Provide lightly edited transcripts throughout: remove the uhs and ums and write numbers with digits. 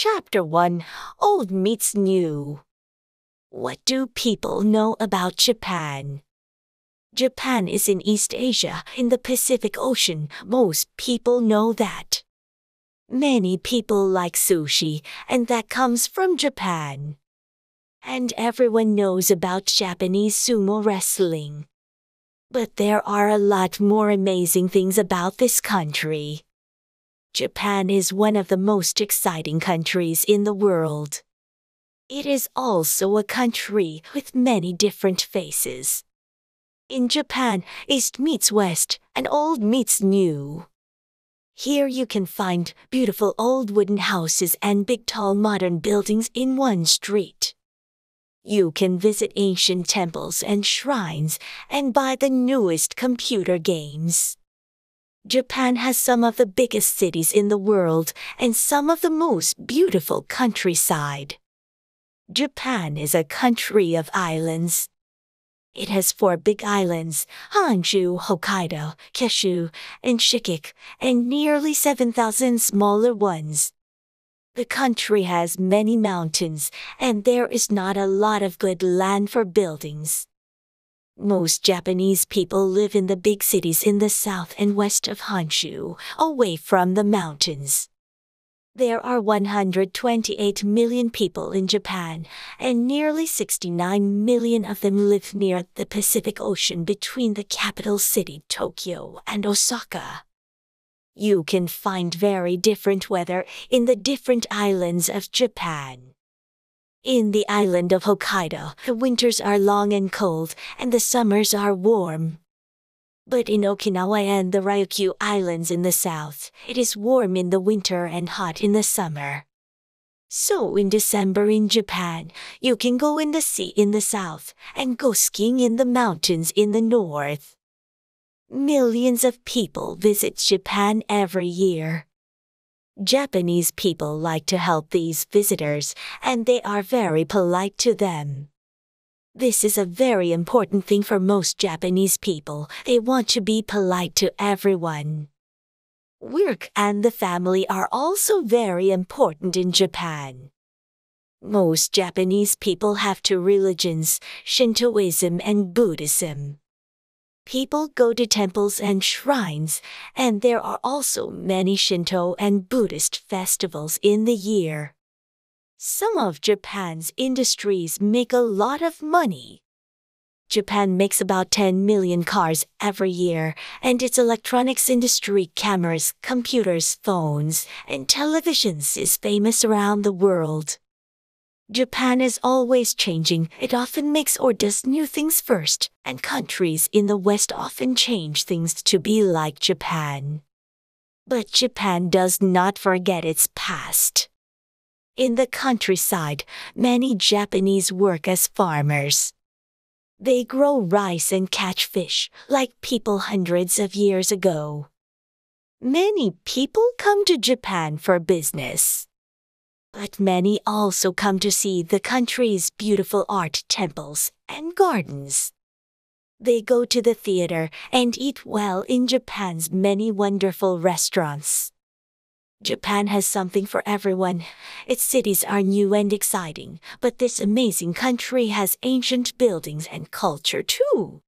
Chapter 1: Old Meets New. What do people know about Japan? Japan is in East Asia, in the Pacific Ocean. Most people know that. Many people like sushi, and that comes from Japan. And everyone knows about Japanese sumo wrestling. But there are a lot more amazing things about this country. Japan is one of the most exciting countries in the world. It is also a country with many different faces. In Japan, East meets West, and old meets new. Here you can find beautiful old wooden houses and big tall modern buildings in one street. You can visit ancient temples and shrines and buy the newest computer games. Japan has some of the biggest cities in the world and some of the most beautiful countryside. Japan is a country of islands. It has 4 big islands: Honshu, Hokkaido, Kyushu, and Shikoku, and nearly 7,000 smaller ones. The country has many mountains, and there is not a lot of good land for buildings. Most Japanese people live in the big cities in the south and west of Honshu, away from the mountains. There are 128 million people in Japan, and nearly 69 million of them live near the Pacific Ocean between the capital city Tokyo and Osaka. You can find very different weather in the different islands of Japan. In the island of Hokkaido, the winters are long and cold, and the summers are warm. But in Okinawa and the Ryukyu Islands in the south, it is warm in the winter and hot in the summer. So in December in Japan, you can go in the sea in the south and go skiing in the mountains in the north. Millions of people visit Japan every year. Japanese people like to help these visitors, and they are very polite to them. This is a very important thing for most Japanese people. They want to be polite to everyone. Work and the family are also very important in Japan. Most Japanese people have 2 religions, Shintoism and Buddhism. People go to temples and shrines, and there are also many Shinto and Buddhist festivals in the year. Some of Japan's industries make a lot of money. Japan makes about 10 million cars every year, and its electronics industry, cameras, computers, phones, and televisions, is famous around the world. Japan is always changing. It often makes or does new things first, and countries in the West often change things to be like Japan. But Japan does not forget its past. In the countryside, many Japanese work as farmers. They grow rice and catch fish, like people hundreds of years ago. Many people come to Japan for business. But many also come to see the country's beautiful art temples and gardens. They go to the theater and eat well in Japan's many wonderful restaurants. Japan has something for everyone. Its cities are new and exciting, but this amazing country has ancient buildings and culture too.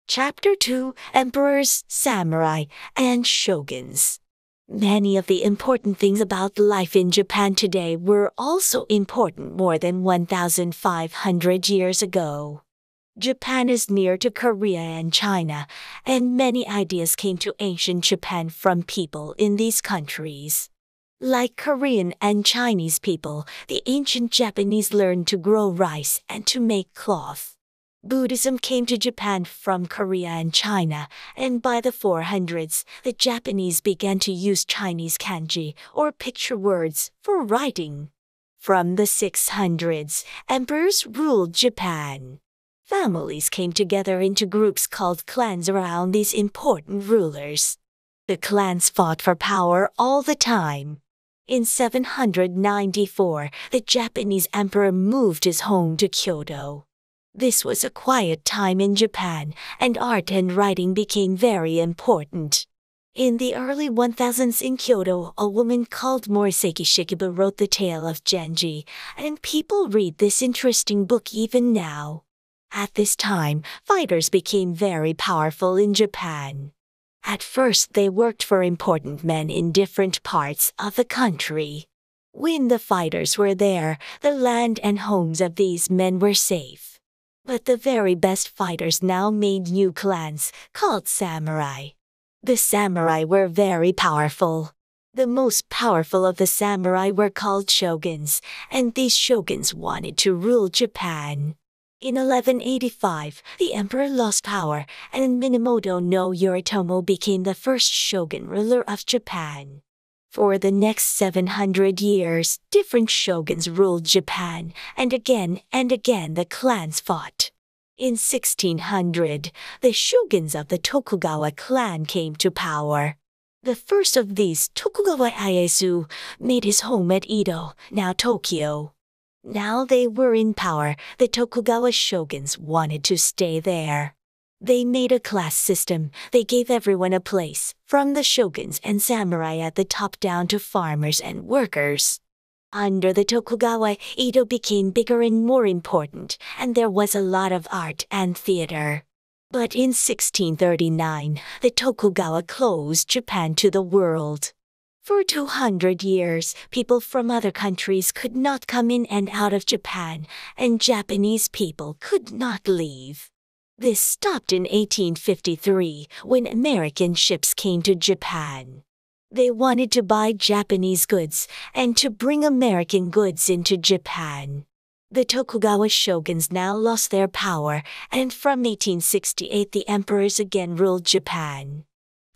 Chapter 2: Emperors, Samurai, and Shoguns. Many of the important things about life in Japan today were also important more than 1,500 years ago. Japan is near to Korea and China, and many ideas came to ancient Japan from people in these countries. Like Korean and Chinese people, the ancient Japanese learned to grow rice and to make cloth. Buddhism came to Japan from Korea and China, and by the 400s, the Japanese began to use Chinese kanji, or picture words, for writing. From the 600s, emperors ruled Japan. Families came together into groups called clans around these important rulers. The clans fought for power all the time. In 794, the Japanese emperor moved his home to Kyoto. This was a quiet time in Japan, and art and writing became very important. In the early 1000s in Kyoto, a woman called Moriseki Shikibu wrote the tale of Genji, and people read this interesting book even now. At this time, fighters became very powerful in Japan. At first they worked for important men in different parts of the country. When the fighters were there, the land and homes of these men were safe. But the very best fighters now made new clans, called samurai. The samurai were very powerful. The most powerful of the samurai were called shoguns, and these shoguns wanted to rule Japan. In 1185, the emperor lost power, and Minamoto no Yoritomo became the first shogun ruler of Japan. For the next 700 years, different shoguns ruled Japan, and again the clans fought. In 1600, the shoguns of the Tokugawa clan came to power. The first of these, Tokugawa Ieyasu, made his home at Edo, now Tokyo. Now they were in power, the Tokugawa shoguns wanted to stay there. They made a class system. They gave everyone a place, from the shoguns and samurai at the top down to farmers and workers. Under the Tokugawa, Edo became bigger and more important, and there was a lot of art and theater. But in 1639, the Tokugawa closed Japan to the world. For 200 years, people from other countries could not come in and out of Japan, and Japanese people could not leave. This stopped in 1853 when American ships came to Japan. They wanted to buy Japanese goods and to bring American goods into Japan. The Tokugawa shoguns now lost their power, and from 1868 the emperors again ruled Japan.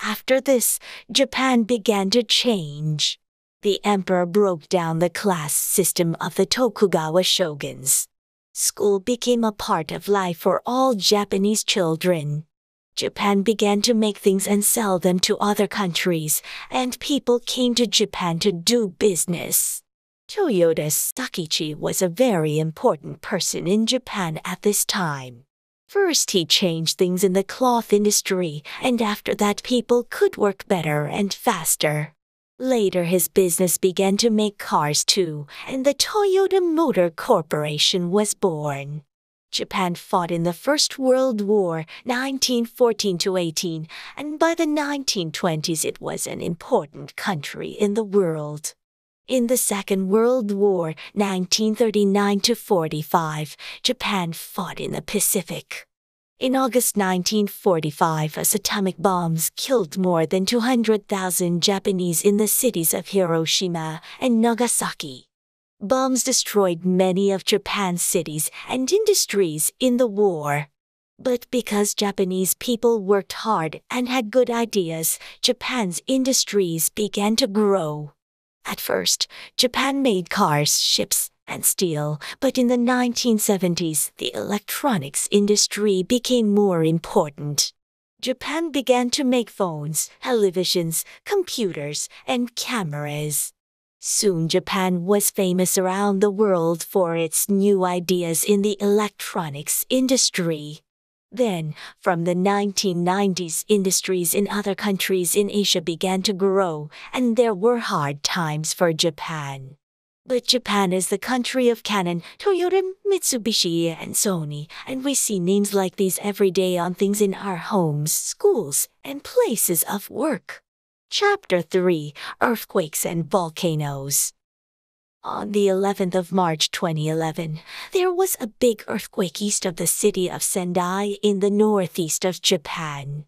After this, Japan began to change. The emperor broke down the class system of the Tokugawa shoguns. School became a part of life for all Japanese children. Japan began to make things and sell them to other countries, and people came to Japan to do business. Toyoda Sakichi was a very important person in Japan at this time. First he changed things in the cloth industry, and after that people could work better and faster. Later his business began to make cars too, and the Toyota Motor Corporation was born. Japan fought in the First World War, 1914–18, and by the 1920s it was an important country in the world. In the Second World War, 1939–45, Japan fought in the Pacific. In August 1945, as atomic bombs killed more than 200,000 Japanese in the cities of Hiroshima and Nagasaki. Bombs destroyed many of Japan's cities and industries in the war. But because Japanese people worked hard and had good ideas, Japan's industries began to grow. At first, Japan made cars, ships, and steel, but in the 1970s, the electronics industry became more important. Japan began to make phones, televisions, computers, and cameras. Soon Japan was famous around the world for its new ideas in the electronics industry. Then, from the 1990s, industries in other countries in Asia began to grow, and there were hard times for Japan. But Japan is the country of Canon, Toyota, Mitsubishi, and Sony, and we see names like these every day on things in our homes, schools, and places of work. Chapter 3: Earthquakes and Volcanoes. On the 11th of March 2011, there was a big earthquake east of the city of Sendai in the northeast of Japan.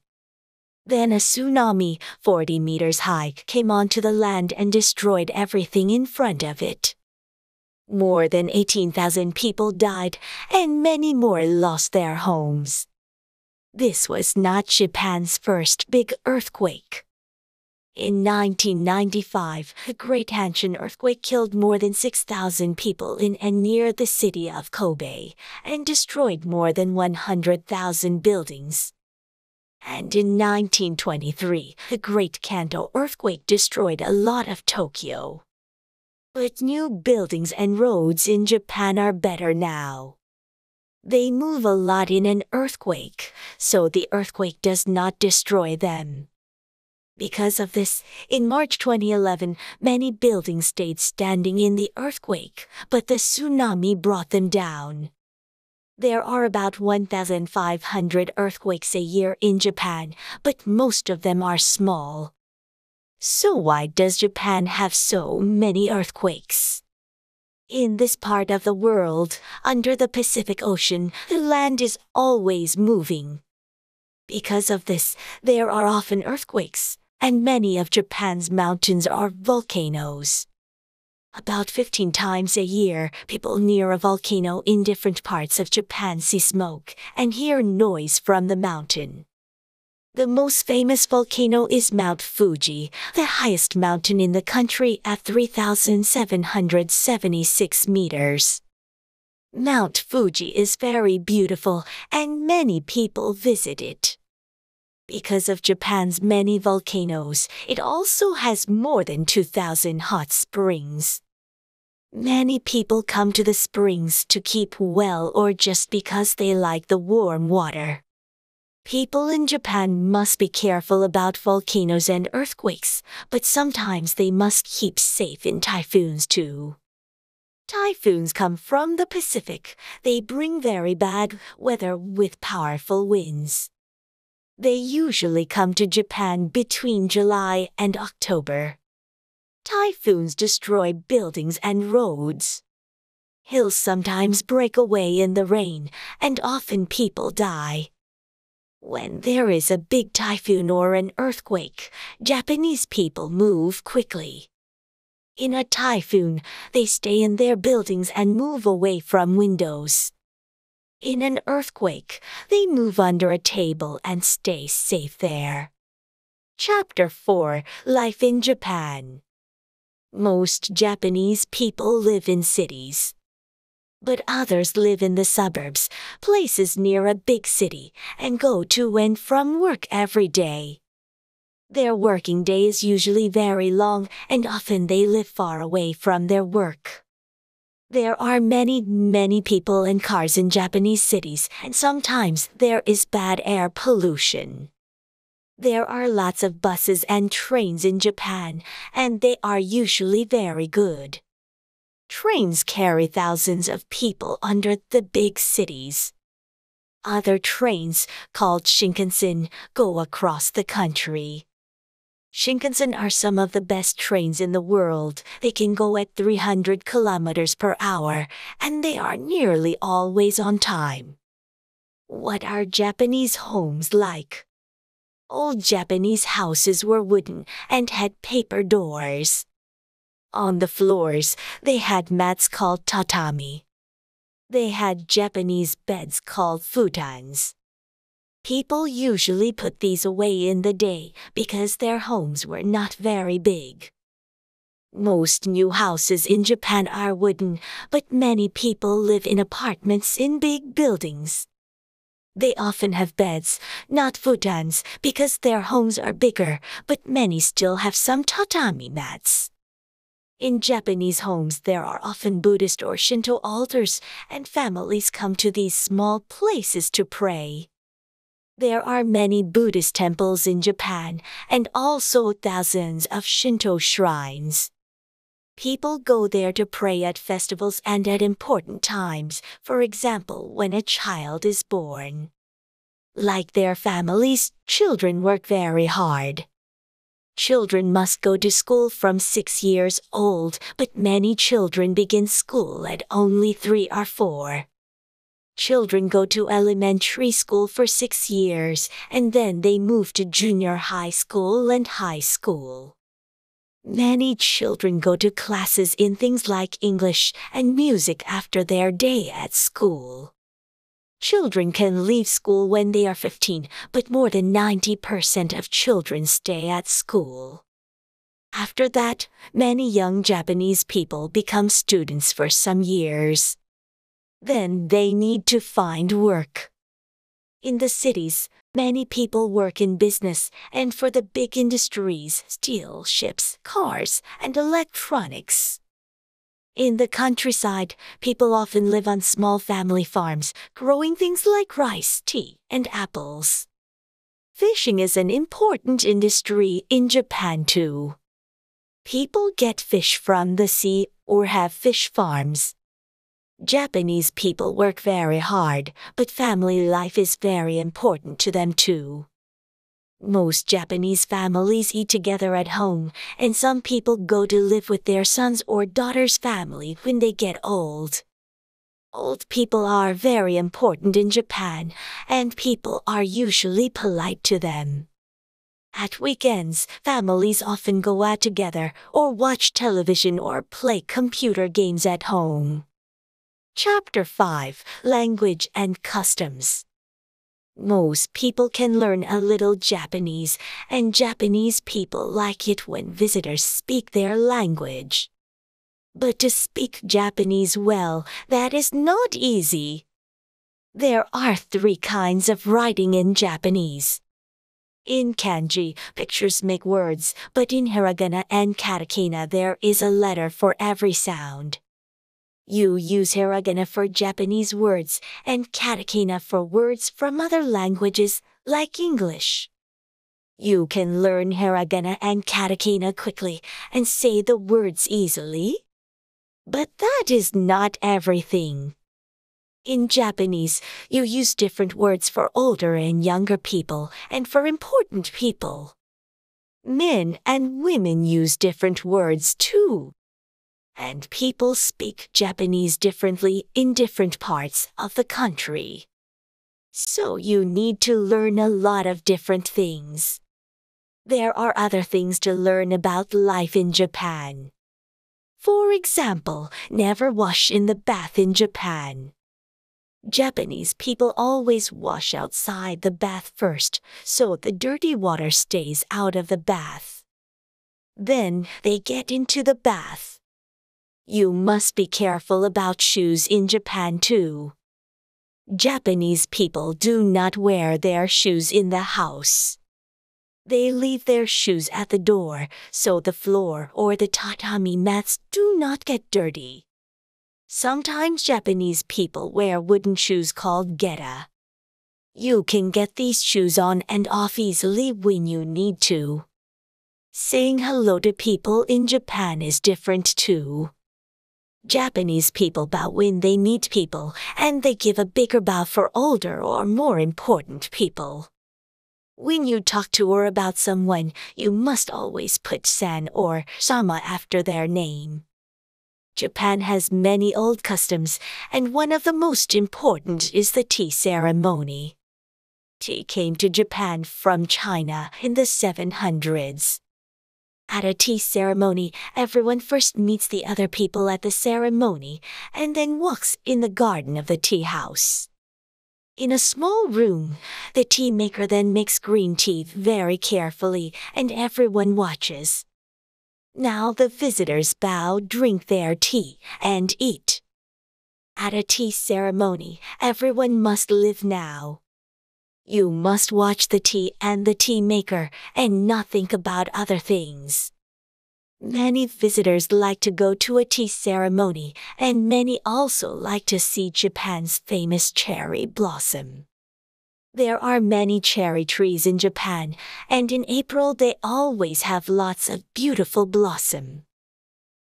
Then a tsunami, 40 meters high, came onto the land and destroyed everything in front of it. More than 18,000 people died, and many more lost their homes. This was not Japan's first big earthquake. In 1995, the Great Hanshin earthquake killed more than 6,000 people in and near the city of Kobe, and destroyed more than 100,000 buildings. And in 1923, the Great Kanto earthquake destroyed a lot of Tokyo. But new buildings and roads in Japan are better now. They move a lot in an earthquake, so the earthquake does not destroy them. Because of this, in March 2011, many buildings stayed standing in the earthquake, but the tsunami brought them down. There are about 1,500 earthquakes a year in Japan, but most of them are small. So why does Japan have so many earthquakes? In this part of the world, under the Pacific Ocean, the land is always moving. Because of this, there are often earthquakes, and many of Japan's mountains are volcanoes. About 15 times a year, people near a volcano in different parts of Japan see smoke and hear noise from the mountain. The most famous volcano is Mount Fuji, the highest mountain in the country at 3,776 meters. Mount Fuji is very beautiful and many people visit it. Because of Japan's many volcanoes, it also has more than 2,000 hot springs. Many people come to the springs to keep well or just because they like the warm water. People in Japan must be careful about volcanoes and earthquakes, but sometimes they must keep safe in typhoons too. Typhoons come from the Pacific. They bring very bad weather with powerful winds. They usually come to Japan between July and October. Typhoons destroy buildings and roads. Hills sometimes break away in the rain, and often people die. When there is a big typhoon or an earthquake, Japanese people move quickly. In a typhoon, they stay in their buildings and move away from windows. In an earthquake, they move under a table and stay safe there. Chapter 4: Life in Japan. Most Japanese people live in cities. But others live in the suburbs, places near a big city, and go to and from work every day. Their working day is usually very long, and often they live far away from their work. There are many people and cars in Japanese cities, and sometimes there is bad air pollution. There are lots of buses and trains in Japan, and they are usually very good. Trains carry thousands of people under the big cities. Other trains, called Shinkansen, go across the country. Shinkansen are some of the best trains in the world. They can go at 300 kilometers per hour, and they are nearly always on time. What are Japanese homes like? Old Japanese houses were wooden and had paper doors. On the floors, they had mats called tatami. They had Japanese beds called futons. People usually put these away in the day because their homes were not very big. Most new houses in Japan are wooden, but many people live in apartments in big buildings. They often have beds, not futons, because their homes are bigger, but many still have some tatami mats. In Japanese homes there are often Buddhist or Shinto altars, and families come to these small places to pray. There are many Buddhist temples in Japan, and also thousands of Shinto shrines. People go there to pray at festivals and at important times, for example when a child is born. Like their families, children work very hard. Children must go to school from 6 years old, but many children begin school at only 3 or 4. Children go to elementary school for 6 years, and then they move to junior high school and high school. Many children go to classes in things like English and music after their day at school. Children can leave school when they are 15, but more than 90% of children stay at school. After that, many young Japanese people become students for some years. Then they need to find work. In the cities, many people work in business and for the big industries, steel, ships, cars, and electronics. In the countryside, people often live on small family farms, growing things like rice, tea, and apples. Fishing is an important industry in Japan too. People get fish from the sea or have fish farms. Japanese people work very hard, but family life is very important to them too. Most Japanese families eat together at home, and some people go to live with their sons or daughters' family when they get old. Old people are very important in Japan, and people are usually polite to them. At weekends, families often go out together or watch television or play computer games at home. Chapter 5: Language and Customs. Most people can learn a little Japanese, and Japanese people like it when visitors speak their language. But to speak Japanese well, that is not easy. There are 3 kinds of writing in Japanese. In kanji, pictures make words, but in hiragana and katakana there is a letter for every sound. You use hiragana for Japanese words and katakana for words from other languages, like English. You can learn hiragana and katakana quickly and say the words easily. But that is not everything. In Japanese, you use different words for older and younger people and for important people. Men and women use different words too. And people speak Japanese differently in different parts of the country. So you need to learn a lot of different things. There are other things to learn about life in Japan. For example, never wash in the bath in Japan. Japanese people always wash outside the bath first, so the dirty water stays out of the bath. Then they get into the bath. You must be careful about shoes in Japan too. Japanese people do not wear their shoes in the house. They leave their shoes at the door, so the floor or the tatami mats do not get dirty. Sometimes Japanese people wear wooden shoes called geta. You can get these shoes on and off easily when you need to. Saying hello to people in Japan is different too. Japanese people bow when they meet people, and they give a bigger bow for older or more important people. When you talk to or about someone, you must always put san or sama after their name. Japan has many old customs, and one of the most important is the tea ceremony. Tea came to Japan from China in the 700s. At a tea ceremony, everyone first meets the other people at the ceremony and then walks in the garden of the tea house. In a small room, the tea maker then makes green tea very carefully and everyone watches. Now the visitors bow, drink their tea, and eat. At a tea ceremony, everyone must live now. You must watch the tea and the tea maker and not think about other things. Many visitors like to go to a tea ceremony, and many also like to see Japan's famous cherry blossom. There are many cherry trees in Japan, and in April they always have lots of beautiful blossom.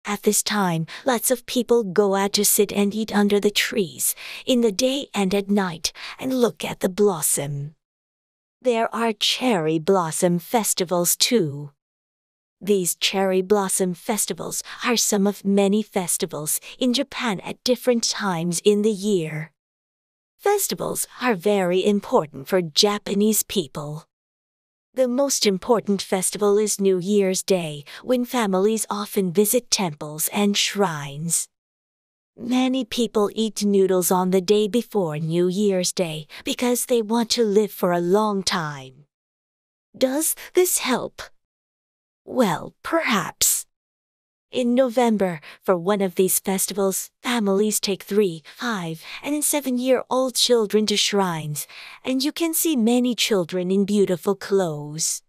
At this time, lots of people go out to sit and eat under the trees, in the day and at night, and look at the blossom. There are cherry blossom festivals too. These cherry blossom festivals are some of many festivals in Japan at different times in the year. Festivals are very important for Japanese people. The most important festival is New Year's Day, when families often visit temples and shrines. Many people eat noodles on the day before New Year's Day because they want to live for a long time. Does this help? Well, perhaps. In November, for one of these festivals, families take 3, 5, and 7-year-old children to shrines, and you can see many children in beautiful clothes.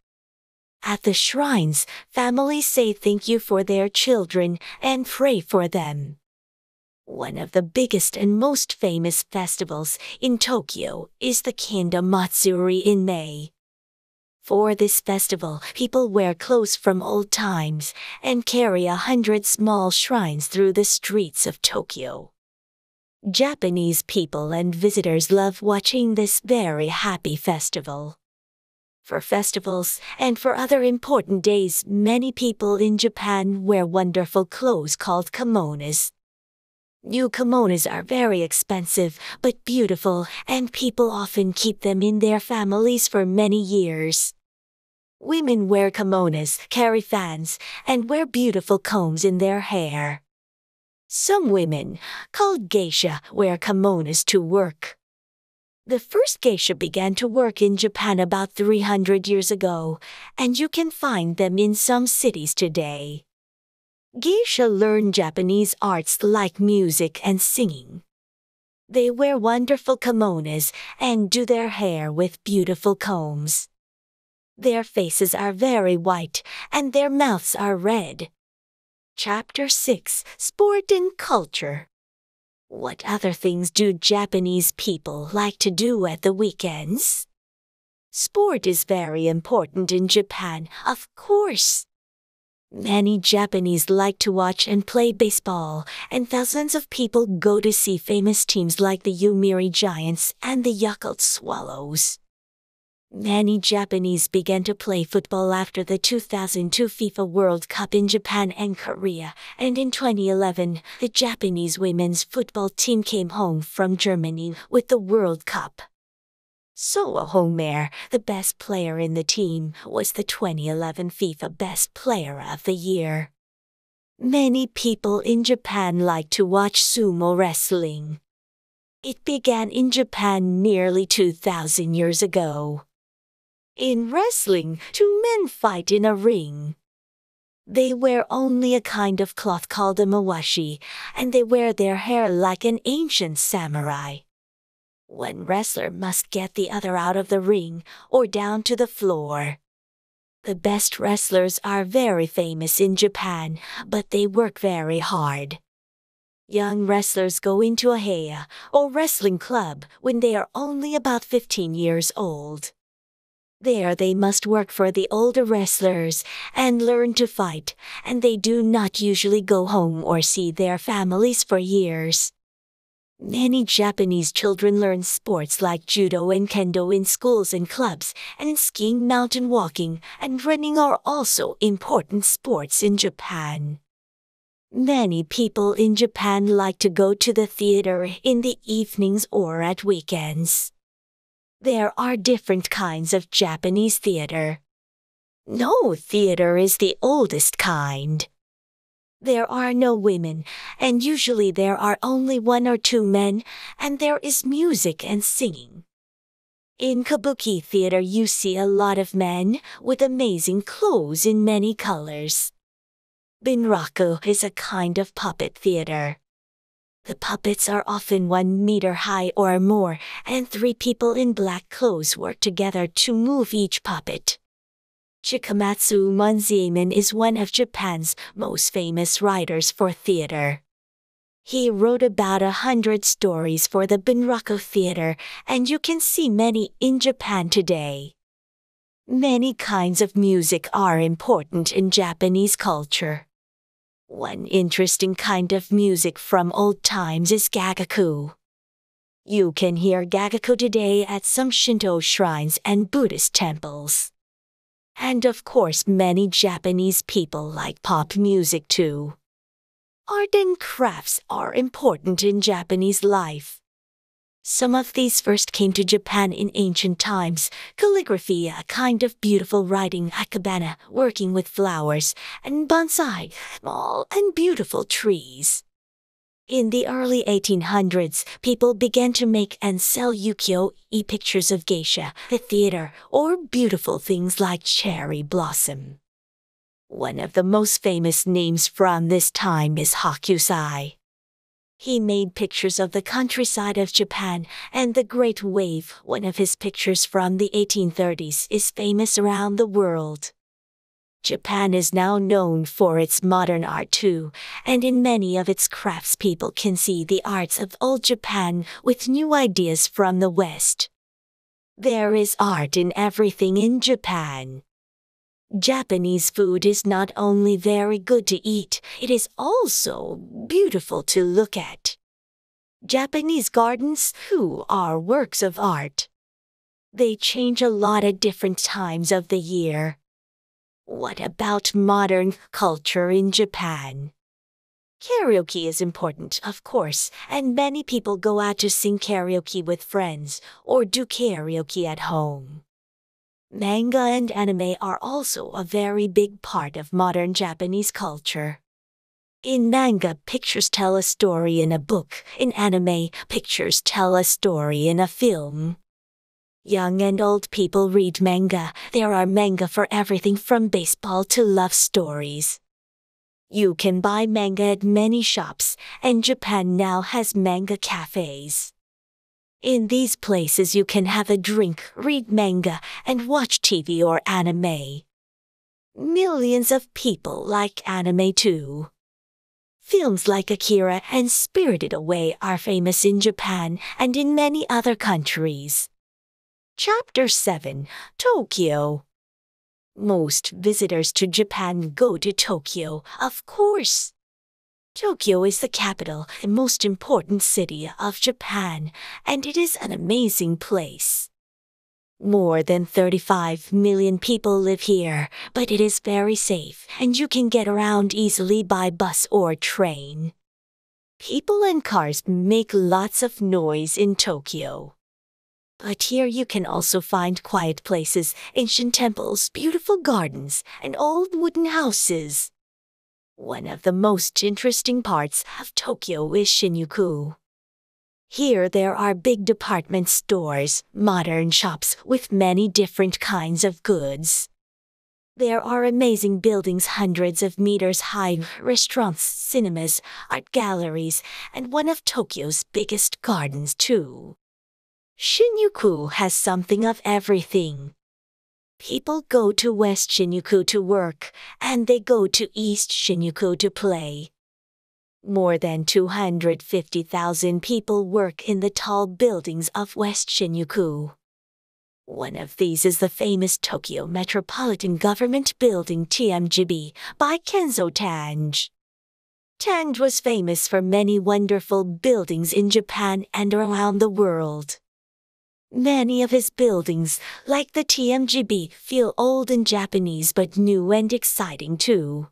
At the shrines, families say thank you for their children and pray for them. One of the biggest and most famous festivals in Tokyo is the Kendo Matsuri in May. For this festival, people wear clothes from old times and carry 100 small shrines through the streets of Tokyo. Japanese people and visitors love watching this very happy festival. For festivals and for other important days, many people in Japan wear wonderful clothes called kimonos. New kimonos are very expensive but beautiful, and people often keep them in their families for many years. Women wear kimonos, carry fans, and wear beautiful combs in their hair. Some women, called geisha, wear kimonos to work. The first geisha began to work in Japan about 300 years ago, and you can find them in some cities today. Geisha learn Japanese arts like music and singing. They wear wonderful kimonos and do their hair with beautiful combs. Their faces are very white and their mouths are red. Chapter 6: Sport and Culture. What other things do Japanese people like to do at the weekends? Sport is very important in Japan, of course. Many Japanese like to watch and play baseball, and thousands of people go to see famous teams like the Yomiuri Giants and the Yakult Swallows. Many Japanese began to play football after the 2002 FIFA World Cup in Japan and Korea, and in 2011, the Japanese women's football team came home from Germany with the World Cup. So Homer, the best player in the team, was the 2011 FIFA Best Player of the Year. Many people in Japan like to watch sumo wrestling. It began in Japan nearly 2,000 years ago. In wrestling, two men fight in a ring. They wear only a kind of cloth called a mawashi, and they wear their hair like an ancient samurai. One wrestler must get the other out of the ring or down to the floor. The best wrestlers are very famous in Japan, but they work very hard. Young wrestlers go into a heya, or wrestling club, when they are only about 15 years old. There they must work for the older wrestlers and learn to fight, and they do not usually go home or see their families for years. Many Japanese children learn sports like judo and kendo in schools and clubs, and skiing, mountain walking, and running are also important sports in Japan. Many people in Japan like to go to the theater in the evenings or at weekends. There are different kinds of Japanese theater. No theater is the oldest kind. There are no women, and usually there are only 1 or 2 men, and there is music and singing. In kabuki theater you see a lot of men with amazing clothes in many colors. Bunraku is a kind of puppet theater. The puppets are often 1 meter high or more, and 3 people in black clothes work together to move each puppet. Chikamatsu Munzaemon is one of Japan's most famous writers for theater. He wrote about 100 stories for the Bunraku Theater, and you can see many in Japan today. Many kinds of music are important in Japanese culture. One interesting kind of music from old times is gagaku. You can hear gagaku today at some Shinto shrines and Buddhist temples. And of course, many Japanese people like pop music too. Art and crafts are important in Japanese life. Some of these first came to Japan in ancient times: calligraphy, a kind of beautiful writing, akabana, working with flowers, and bonsai, small and beautiful trees. In the early 1800s, people began to make and sell ukiyo-e pictures of geisha, the theater, or beautiful things like cherry blossom. One of the most famous names from this time is Hokusai. He made pictures of the countryside of Japan and the Great Wave. One of his pictures from the 1830s is famous around the world. Japan is now known for its modern art too, and in many of its crafts people can see the arts of old Japan with new ideas from the West. There is art in everything in Japan. Japanese food is not only very good to eat, it is also beautiful to look at. Japanese gardens, too, are works of art. They change a lot at different times of the year. What about modern culture in Japan? Karaoke is important, of course, and many people go out to sing karaoke with friends or do karaoke at home. Manga and anime are also a very big part of modern Japanese culture. In manga, pictures tell a story in a book. In anime, pictures tell a story in a film. Young and old people read manga. There are manga for everything from baseball to love stories. You can buy manga at many shops, and Japan now has manga cafes. In these places you can have a drink, read manga, and watch TV or anime. Millions of people like anime too. Films like Akira and Spirited Away are famous in Japan and in many other countries. Chapter 7: Tokyo. Most visitors to Japan go to Tokyo, of course. Tokyo is the capital and most important city of Japan, and it is an amazing place. More than 35 million people live here, but it is very safe and you can get around easily by bus or train. People and cars make lots of noise in Tokyo. But here you can also find quiet places, ancient temples, beautiful gardens, and old wooden houses. One of the most interesting parts of Tokyo is Shinjuku. Here there are big department stores, modern shops with many different kinds of goods. There are amazing buildings hundreds of meters high, restaurants, cinemas, art galleries, and one of Tokyo's biggest gardens too. Shinjuku has something of everything. People go to West Shinjuku to work, and they go to East Shinjuku to play. More than 250,000 people work in the tall buildings of West Shinjuku. One of these is the famous Tokyo Metropolitan Government Building TMGB by Kenzo Tange. Tange was famous for many wonderful buildings in Japan and around the world. Many of his buildings, like the TMGB, feel old and Japanese but new and exciting too.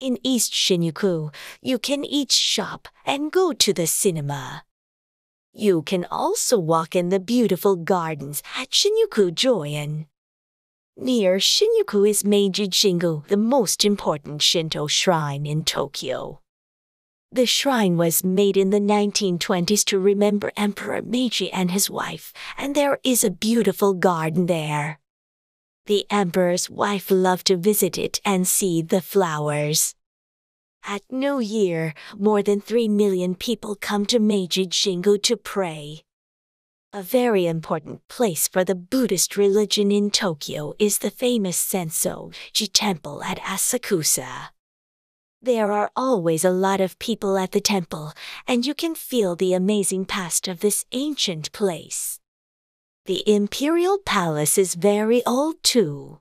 In East Shinjuku, you can eat, shop, and go to the cinema. You can also walk in the beautiful gardens at Shinjuku Joyan. Near Shinjuku is Meiji Jingu, the most important Shinto shrine in Tokyo. The shrine was made in the 1920s to remember Emperor Meiji and his wife, and there is a beautiful garden there. The emperor's wife loved to visit it and see the flowers. At New Year, more than 3 million people come to Meiji Jingu to pray. A very important place for the Buddhist religion in Tokyo is the famous Senso-ji temple at Asakusa. There are always a lot of people at the temple, and you can feel the amazing past of this ancient place. The imperial palace is very old too.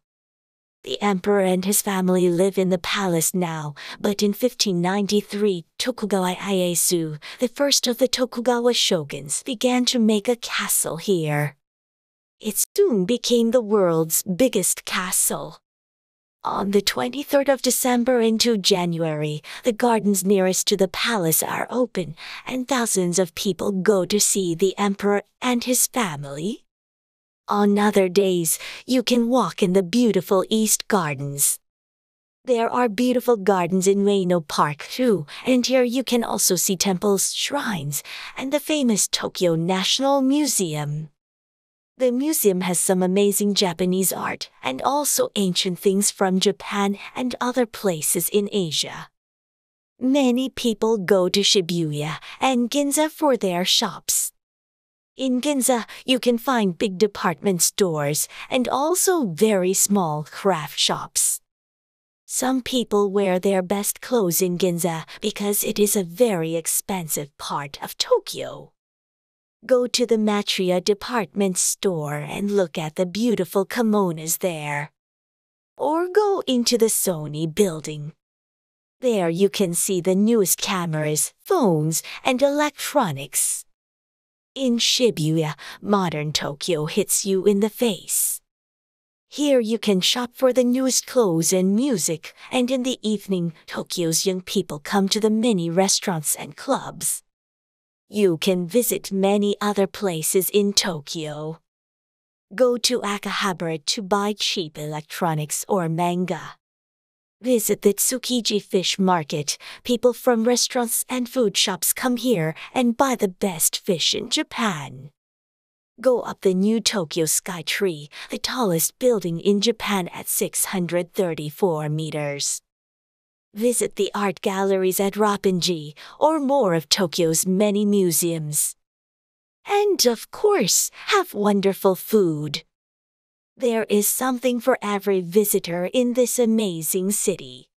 The emperor and his family live in the palace now, but in 1593, Tokugawa Ieyasu, the first of the Tokugawa shoguns, began to make a castle here. It soon became the world's biggest castle. On the 23rd of December into January, the gardens nearest to the palace are open, and thousands of people go to see the emperor and his family. On other days, you can walk in the beautiful East Gardens. There are beautiful gardens in Ueno Park too, and here you can also see temples, shrines, and the famous Tokyo National Museum. The museum has some amazing Japanese art and also ancient things from Japan and other places in Asia. Many people go to Shibuya and Ginza for their shops. In Ginza, you can find big department stores and also very small craft shops. Some people wear their best clothes in Ginza because it is a very expensive part of Tokyo. Go to the Matria department store and look at the beautiful kimonos there. Or go into the Sony building. There you can see the newest cameras, phones, and electronics. In Shibuya, modern Tokyo hits you in the face. Here you can shop for the newest clothes and music, and in the evening, Tokyo's young people come to the many restaurants and clubs. You can visit many other places in Tokyo. Go to Akihabara to buy cheap electronics or manga. Visit the Tsukiji fish market. People from restaurants and food shops come here and buy the best fish in Japan. Go up the new Tokyo Sky Tree, the tallest building in Japan at 634 meters. Visit the art galleries at Roppongi, or more of Tokyo's many museums. And of course, have wonderful food. There is something for every visitor in this amazing city.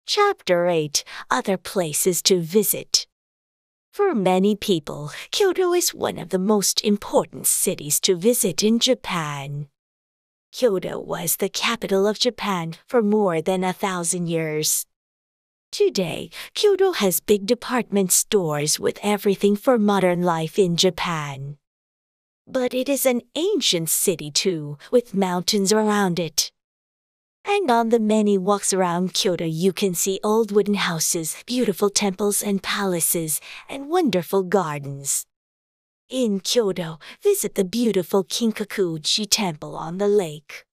Chapter 8: Other Places to Visit. For many people, Kyoto is one of the most important cities to visit in Japan. Kyoto was the capital of Japan for more than 1,000 years. Today, Kyoto has big department stores with everything for modern life in Japan. But it is an ancient city too, with mountains around it. And on the many walks around Kyoto you can see old wooden houses, beautiful temples and palaces, and wonderful gardens. In Kyoto, visit the beautiful Kinkakuji Temple on the lake.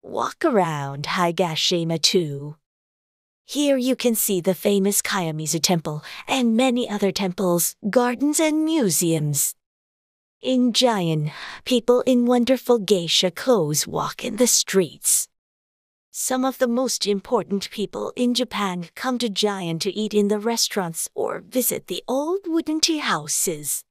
Walk around Higashima too. Here you can see the famous Kiyamizu Temple and many other temples, gardens and museums. In Gion, people in wonderful geisha clothes walk in the streets. Some of the most important people in Japan come to Gion to eat in the restaurants or visit the old wooden tea houses.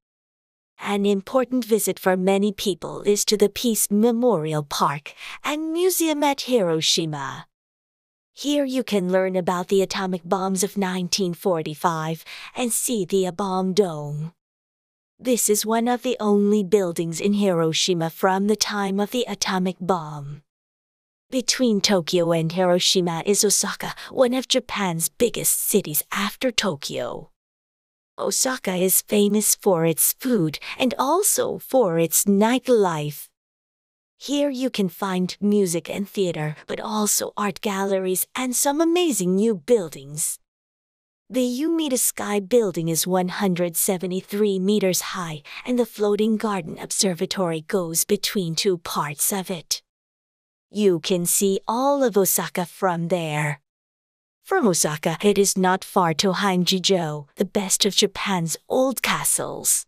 An important visit for many people is to the Peace Memorial Park and Museum at Hiroshima. Here you can learn about the atomic bombs of 1945 and see the bomb dome. This is one of the only buildings in Hiroshima from the time of the atomic bomb. Between Tokyo and Hiroshima is Osaka, one of Japan's biggest cities after Tokyo. Osaka is famous for its food and also for its nightlife. Here you can find music and theater, but also art galleries and some amazing new buildings. The Umeda Sky Building is 173 meters high, and the floating garden observatory goes between two parts of it. You can see all of Osaka from there. From Osaka, it is not far to Hainjijo, the best of Japan's old castles.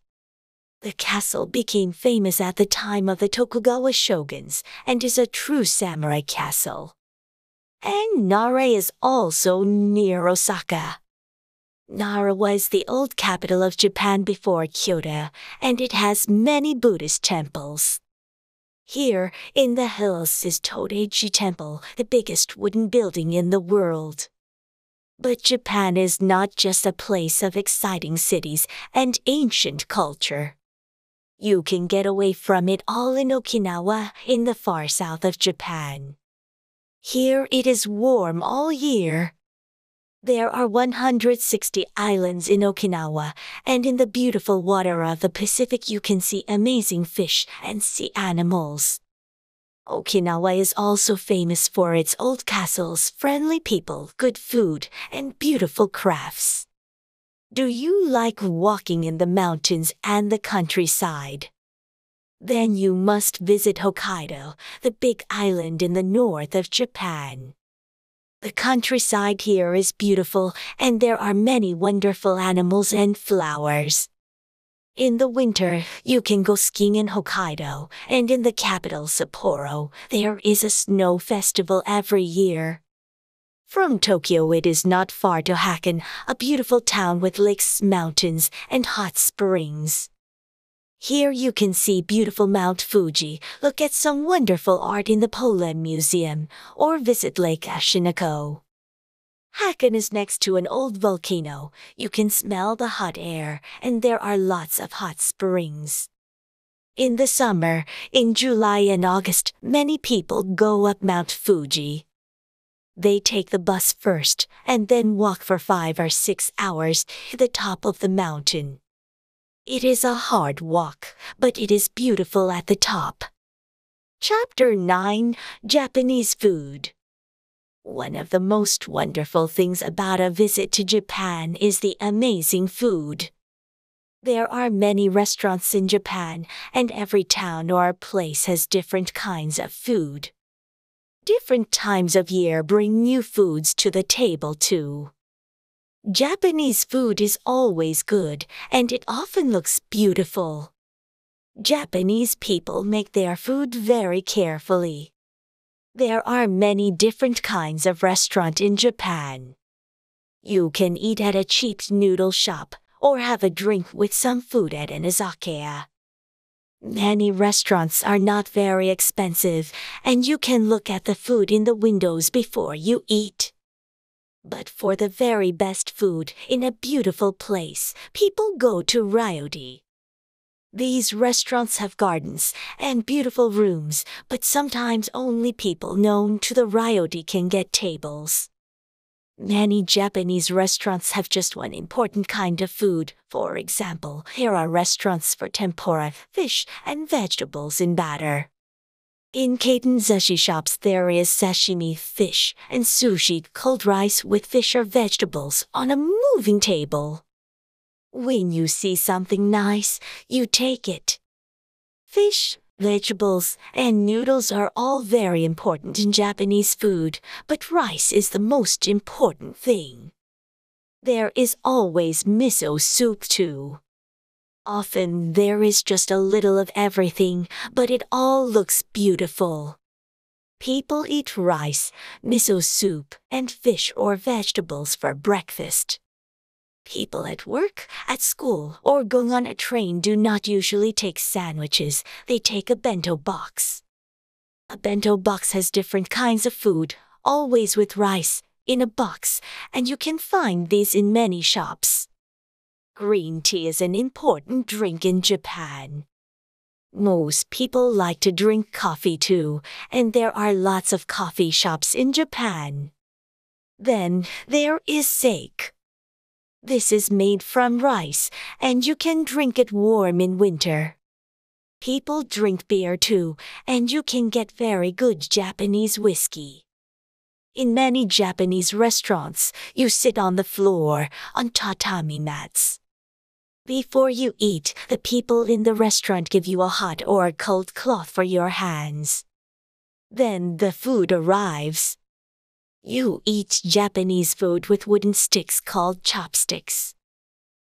The castle became famous at the time of the Tokugawa shoguns and is a true samurai castle. And Nara is also near Osaka. Nara was the old capital of Japan before Kyoto, and it has many Buddhist temples. Here, in the hills, is Toteiji Temple, the biggest wooden building in the world. But Japan is not just a place of exciting cities and ancient culture. You can get away from it all in Okinawa, in the far south of Japan. Here it is warm all year. There are 160 islands in Okinawa, and in the beautiful water of the Pacific you can see amazing fish and sea animals. Okinawa is also famous for its old castles, friendly people, good food, and beautiful crafts. Do you like walking in the mountains and the countryside? Then you must visit Hokkaido, the big island in the north of Japan. The countryside here is beautiful, and there are many wonderful animals and flowers. In the winter, you can go skiing in Hokkaido, and in the capital Sapporo, there is a snow festival every year. From Tokyo it is not far to Hakone, a beautiful town with lakes, mountains, and hot springs. Here you can see beautiful Mount Fuji, look at some wonderful art in the Poland Museum, or visit Lake Ashinako. Hakone is next to an old volcano. You can smell the hot air, and there are lots of hot springs. In the summer, in July and August, many people go up Mount Fuji. They take the bus first and then walk for 5 or 6 hours to the top of the mountain. It is a hard walk, but it is beautiful at the top. Chapter 9: Japanese Food. One of the most wonderful things about a visit to Japan is the amazing food. There are many restaurants in Japan, and every town or place has different kinds of food. Different times of year bring new foods to the table too. Japanese food is always good, and it often looks beautiful. Japanese people make their food very carefully. There are many different kinds of restaurant in Japan. You can eat at a cheap noodle shop or have a drink with some food at an izakaya. Many restaurants are not very expensive, and you can look at the food in the windows before you eat. But for the very best food in a beautiful place, people go to Ryodi. These restaurants have gardens and beautiful rooms, but sometimes only people known to the Ryodi can get tables. Many Japanese restaurants have just one important kind of food. For example, here are restaurants for tempura, fish, and vegetables in batter. In Kaiten sushi shops there is sashimi fish and sushi cold rice with fish or vegetables on a moving table. When you see something nice, you take it. Fish, vegetables, and noodles are all very important in Japanese food, but rice is the most important thing. There is always miso soup too. Often there is just a little of everything, but it all looks beautiful. People eat rice, miso soup, and fish or vegetables for breakfast. People at work, at school, or going on a train do not usually take sandwiches, they take a bento box. A bento box has different kinds of food, always with rice, in a box, and you can find these in many shops. Green tea is an important drink in Japan. Most people like to drink coffee too, and there are lots of coffee shops in Japan. Then there is sake. This is made from rice, and you can drink it warm in winter. People drink beer too, and you can get very good Japanese whiskey. In many Japanese restaurants, you sit on the floor, on tatami mats. Before you eat, the people in the restaurant give you a hot or a cold cloth for your hands. Then the food arrives. You eat Japanese food with wooden sticks called chopsticks.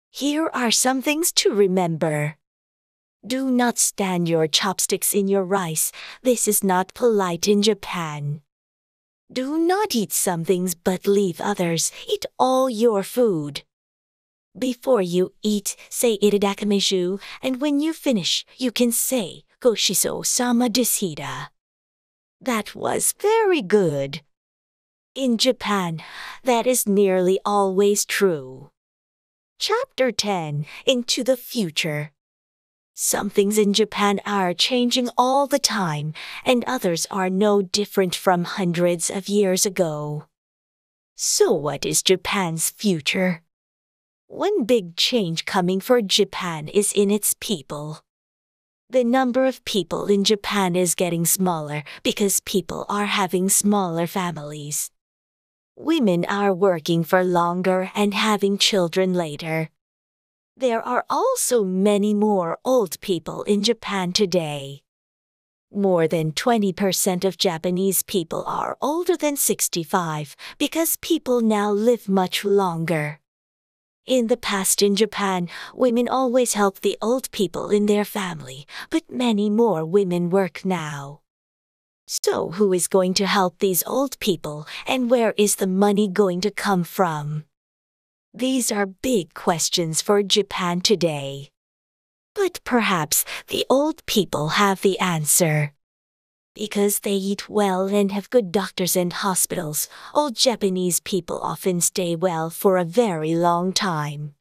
Here are some things to remember. Do not stand your chopsticks in your rice. This is not polite in Japan. Do not eat some things but leave others. Eat all your food. Before you eat, say itadakimasu, and when you finish, you can say goshiso-sama deshita. That was very good. In Japan, that is nearly always true. Chapter 10: Into the Future. Some things in Japan are changing all the time, and others are no different from hundreds of years ago. So what is Japan's future? One big change coming for Japan is in its people. The number of people in Japan is getting smaller because people are having smaller families. Women are working for longer and having children later. There are also many more old people in Japan today. More than 20% of Japanese people are older than 65 because people now live much longer. In the past in Japan, women always helped the old people in their family, but many more women work now. So who is going to help these old people, and where is the money going to come from? These are big questions for Japan today. But perhaps the old people have the answer. Because they eat well and have good doctors and hospitals, old Japanese people often stay well for a very long time.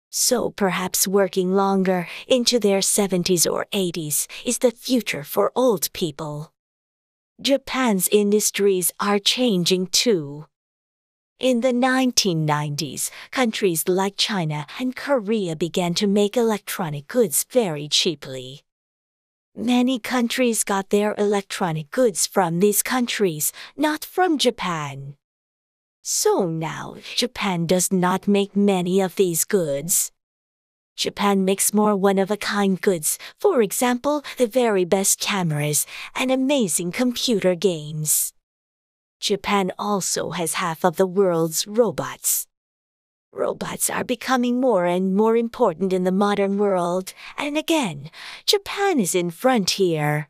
So perhaps working longer, into their 70s or 80s, is the future for old people. Japan's industries are changing too. In the 1990s, countries like China and Korea began to make electronic goods very cheaply. Many countries got their electronic goods from these countries, not from Japan. So now, Japan does not make many of these goods. Japan makes more one-of-a-kind goods, for example, the very best cameras and amazing computer games. Japan also has half of the world's robots. Robots are becoming more and more important in the modern world, and again, Japan is in front here.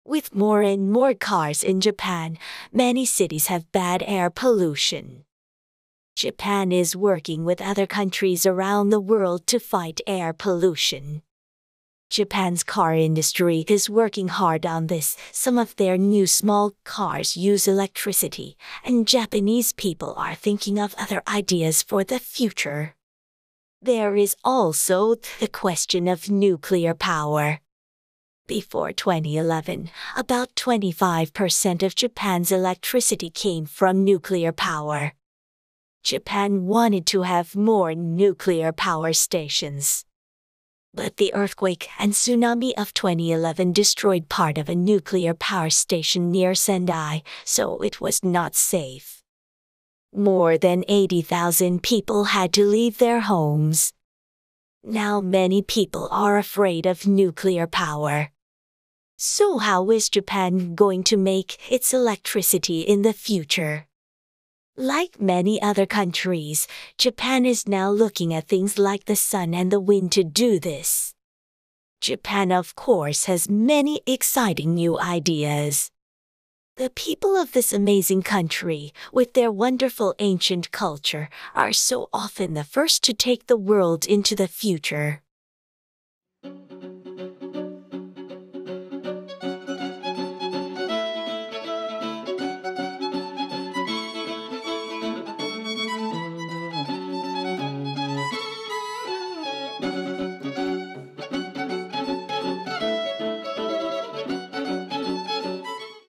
With more and more cars in Japan, many cities have bad air pollution. Japan is working with other countries around the world to fight air pollution. Japan's car industry is working hard on this. Some of their new small cars use electricity, and Japanese people are thinking of other ideas for the future. There is also the question of nuclear power. Before 2011, about 25% of Japan's electricity came from nuclear power. Japan wanted to have more nuclear power stations. But the earthquake and tsunami of 2011 destroyed part of a nuclear power station near Sendai, so it was not safe. More than 80,000 people had to leave their homes. Now many people are afraid of nuclear power. So how is Japan going to make its electricity in the future? Like many other countries, Japan is now looking at things like the sun and the wind to do this. Japan, of course, has many exciting new ideas. The people of this amazing country, with their wonderful ancient culture, are so often the first to take the world into the future.